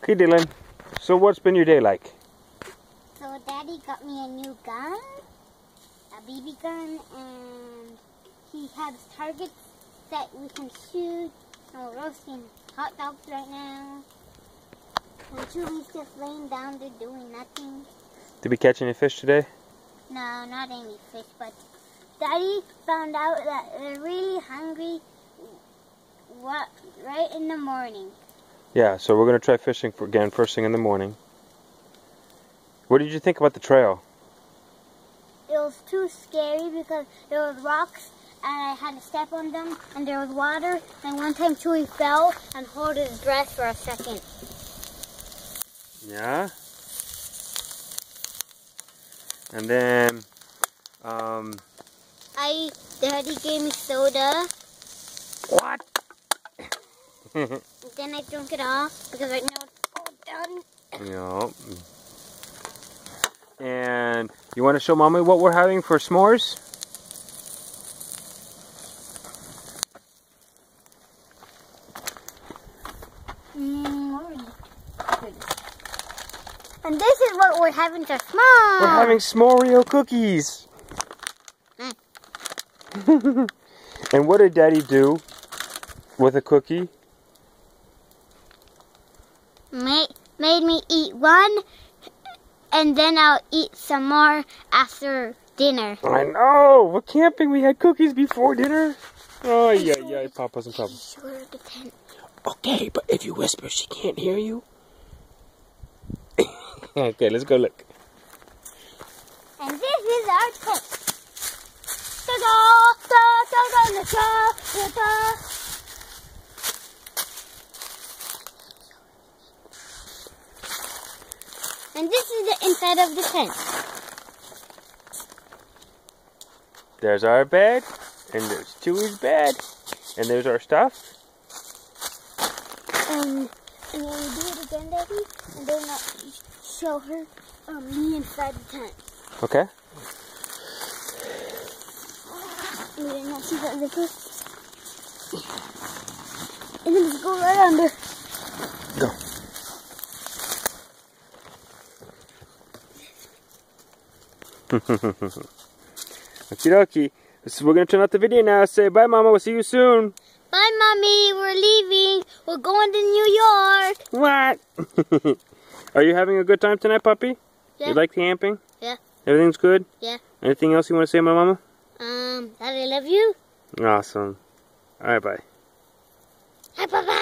Okay, Dylan. So what's been your day like? So Daddy got me a new gun, a BB gun, and he has targets that we can shoot. And we're roasting hot dogs right now. And Chewy's just laying down there doing nothing. Did we catch any fish today? No, not any fish, but Daddy found out that they're really hungry right in the morning. Yeah, so we're going to try fishing again first thing in the morning. What did you think about the trail? It was too scary because there was rocks and I had to step on them, and there was water, and one time Chewy fell and held his breath for a second. Yeah? And then, Daddy gave me soda. What? Then I drank it off because I know it's all done. Yeah. And you want to show Mommy what we're having for s'mores? And this is what we're having for s'mores. We're having s'moreo cookies. And what did Daddy do with a cookie? Made me eat one, and then I'll eat some more after dinner. I know! We're camping. We had cookies before dinner. Oh, yeah, Papa's in trouble. Sure, the tent. Okay, but if you whisper, she can't hear you. Okay, let's go look. And this is our tent. Ta-da! And this is the inside of the tent. There's our bed, and there's Chewy's bed, and there's our stuff. And then we do it again, Daddy, and then I'll show her me inside the tent. Okay. And then I'll see that zipper. And then just go right under. Go. Okie dokie. We're going to turn out the video now. Say bye, Mama. We'll see you soon. Bye, Mommy. We're leaving. We're going to New York. What? Are you having a good time tonight, puppy? Yeah. You like camping? Yeah. Everything's good? Yeah. Anything else you want to say, my Mama? Daddy, I love you. Awesome. All right, bye. Bye, bye.